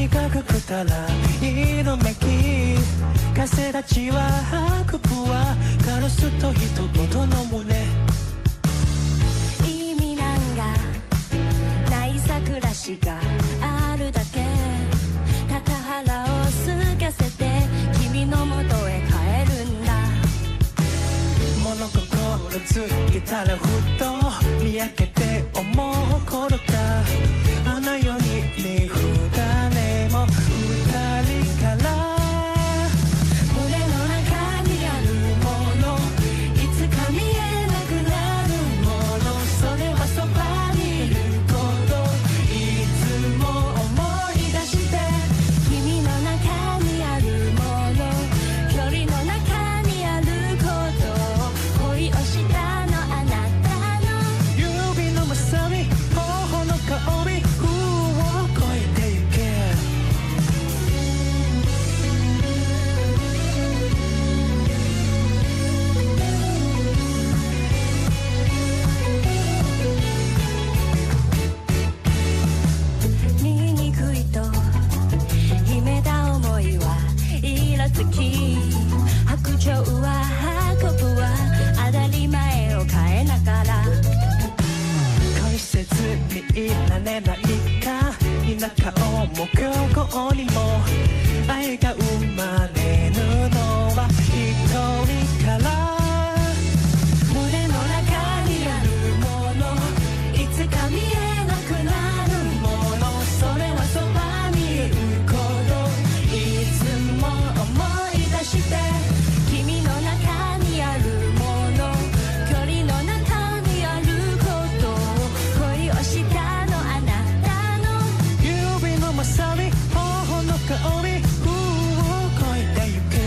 がかけたら色めき風立ちは運ぶわガラスと人々の胸意味なんかないさ暮らしがあるだけ肩腹をすかせて君の元へ帰るんだ物心ついたらふと見上げて思う頃かあの世に二誰も二人から胸の中にあるものいつか見えなくなるものそれはそばにいることいつも思い出して君の中にあるもの距離の中にあること恋をしたのあなたの指のまさみ頬の香り白鳥は運ぶわ当たり前を変えながら恋せずにいられないか田舎をも強豪にも愛が生まれるのは一人から胸の中にあるものいつか見えなくなるものそれはそばにいることいつも思い出して君の中にあるもの距離の中にあること恋をしたのあなたの指のまさみ頬の香りを越えてゆけ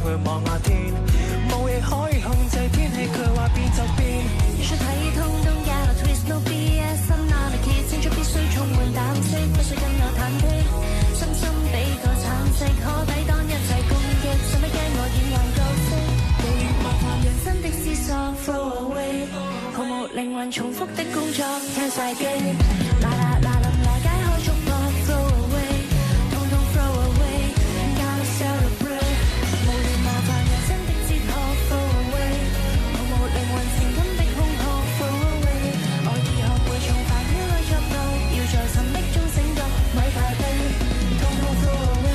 會望下天，冇嘢可以控制天氣，佢話變就變。於是睇通通也來 twist no BS， 心眼力竭，清楚必須充滿膽色，不需更有忐忑，深深俾個橙色，可抵擋一切攻擊，使乜驚我掩眼角色，無緣無煩人生的思索 flow away， 毫無靈魂重複的工作聽晒機，啦啦啦臨來解開束縛 flow away， 通通 flow away，gotta celebrate， 無緣無煩人生的哲學 flow away， 毫無靈魂情感的空殼 flow away， 我已學會從煩擾裏作樂，要在神秘中醒覺，咪排隊，通通 flow away。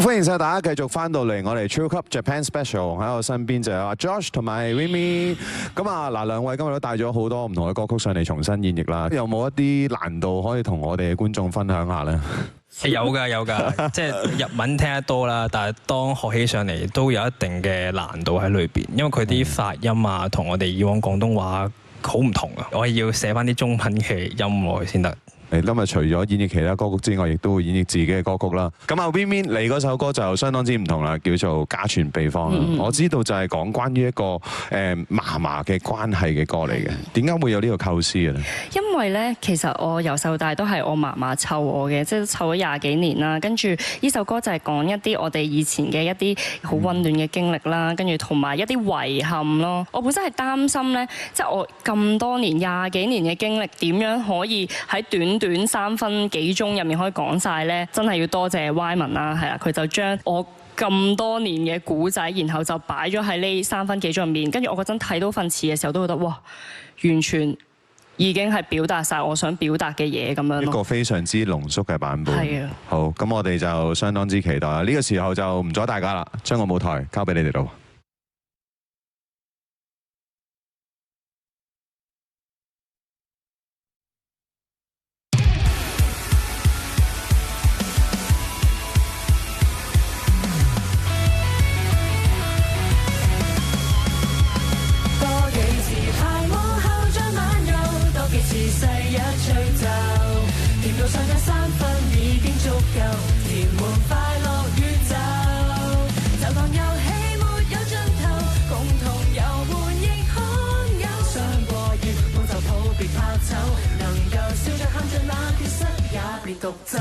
歡迎晒大家繼續翻到嚟我哋 Chill Club Japan Special， 喺我身邊就有阿 Josh 同埋 Winnie。咁啊嗱，兩位今日都帶咗好多唔同嘅歌曲上嚟重新演繹啦。有冇一啲難度可以同我哋嘅觀眾分享下咧？有㗎，即係日文聽得多啦，但係當學起上嚟都有一定嘅難度喺裏邊，因為佢啲發音啊，同我哋以往廣東話好唔同啊。我係要寫翻啲中文嘅音落去先得。今日除咗演繹其他歌曲之外，亦都會演繹自己嘅歌曲啦。咁啊 Winnie 你嗰首歌就相當之唔同啦，叫做家傳秘方啦。我知道就係講關於一個嫲嫲嘅關係嘅歌嚟嘅。點解會有呢個構思嘅咧？因為咧，其實我由細到大都係我嫲嫲湊我嘅，即係湊咗20幾年啦。跟住呢首歌就係講一啲我哋以前嘅一啲好溫暖嘅經歷啦，跟住同埋一啲遺憾咯。我本身係擔心咧，即係我咁多年20幾年嘅經歷，點樣可以喺短3分幾鐘入面可以講晒咧？真係要多謝 Y 文啦，係啦，佢就將我咁多年嘅古仔，然後就擺咗喺呢3分幾鐘入面。跟住我嗰陣睇到份詞嘅時候，都覺得哇，完全已經係表達晒我想表達嘅嘢咁樣咯。一個非常之濃縮嘅版本。係啊。好，咁我哋就相當之期待啦。呢個時候就唔阻大家啦，將個舞台交俾你哋咯。獨奏，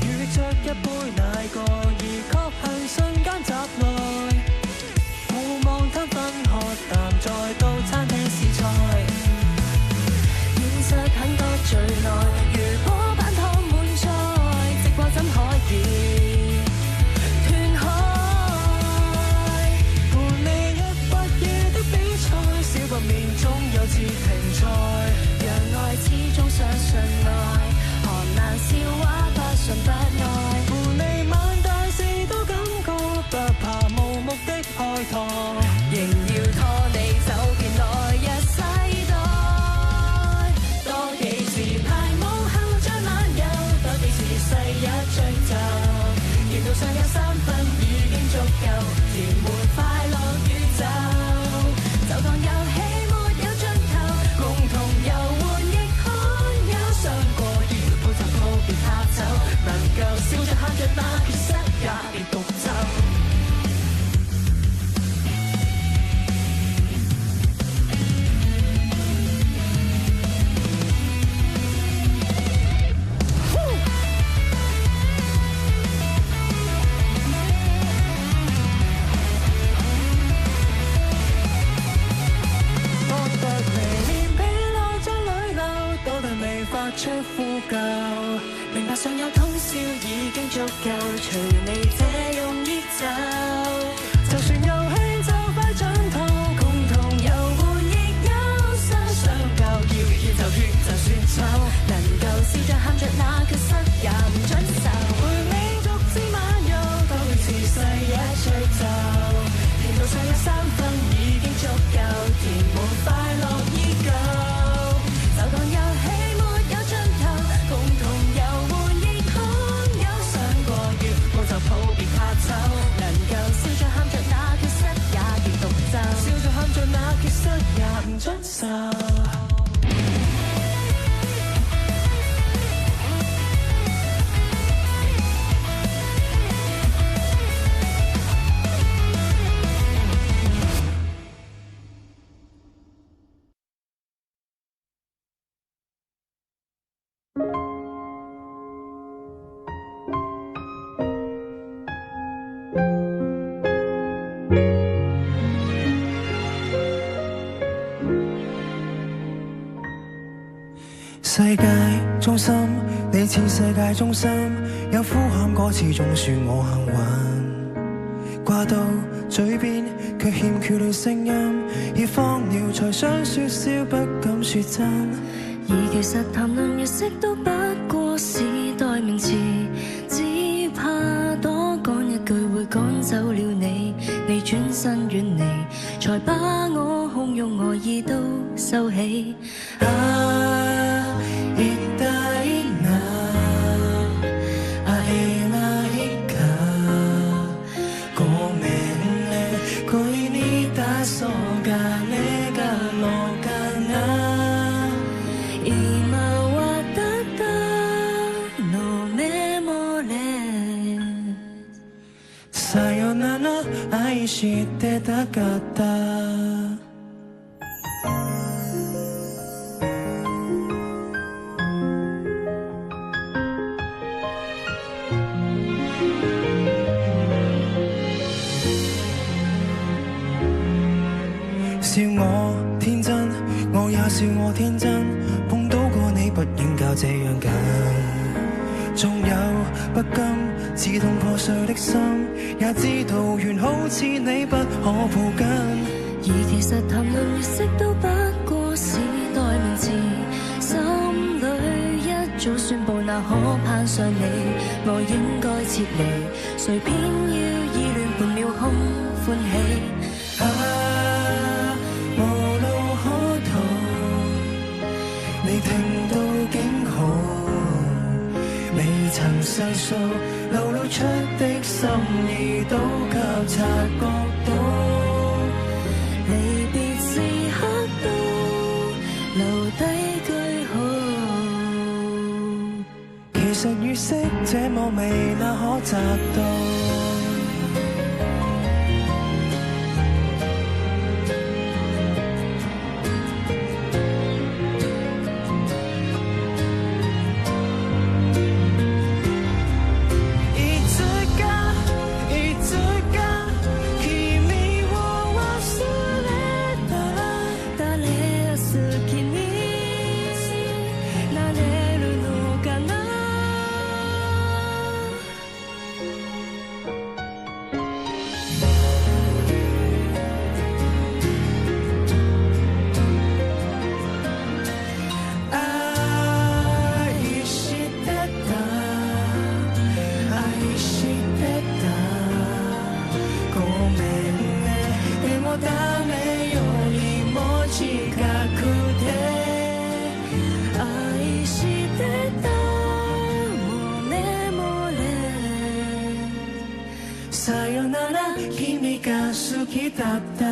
遇着一杯奶過，而確係瞬間閘內，互望攤分喝淡，再到餐廳試菜。現實很多最耐，如果班湯滿載，直播怎可以斷開？伴你一百夜的比賽，少不免總有次停賽。始終相信愛，寒冷笑話不信不愛。伴你晚大事都感覺，不怕無目的開拓，仍要拖你走遍來日世代。多幾次排舞後再漫遊，多幾次世一追就，見到上有3分已經足夠，填滿快樂宇宙。就當遊戲沒有盡頭，共同遊玩。別怕走，能夠笑着喊着那缺失也別獨奏。當得你面皮落在淚流，到底未發出呼救。明白上有通宵已經足夠，隨你這容易走。就算遊戲就快盡頭，共同遊玩亦憂傷，相較要血就血就算醜，能夠笑着喊着那缺失也唔準受。陪你逐次漫遊，多幾次世一追就，甜到上有3分已經足夠，填滿快樂已久。就當遊戲沒有盡頭，共同遊玩亦罕有，想過月，冇就抱別怕醜，能夠笑着喊。世界中心，你似世界中心，有呼喊歌詞總算我幸運，掛到嘴邊卻欠缺了聲音，已荒了才想說笑，不敢說真。而其實談論日式都不過是代名詞，只怕多講一句會趕走了你，你轉身遠離，才把我洶湧愛意都收起。愛してたかった笑我天真，我也笑我天真，碰到過你不應較這樣緊，仲有不甘刺痛破碎的心，也知道完好似你不可抱緊。而其實談論日式都不過是代名詞，心裏一早宣佈那可攀上你，我應該撤離，誰偏要意亂半秒空歡喜。無路可逃，你聽到警號，未曾細數流露出的心意都給察覺到，離別時刻都留低句號，其實預識這麼美那可摘到。さよなら君が好きだった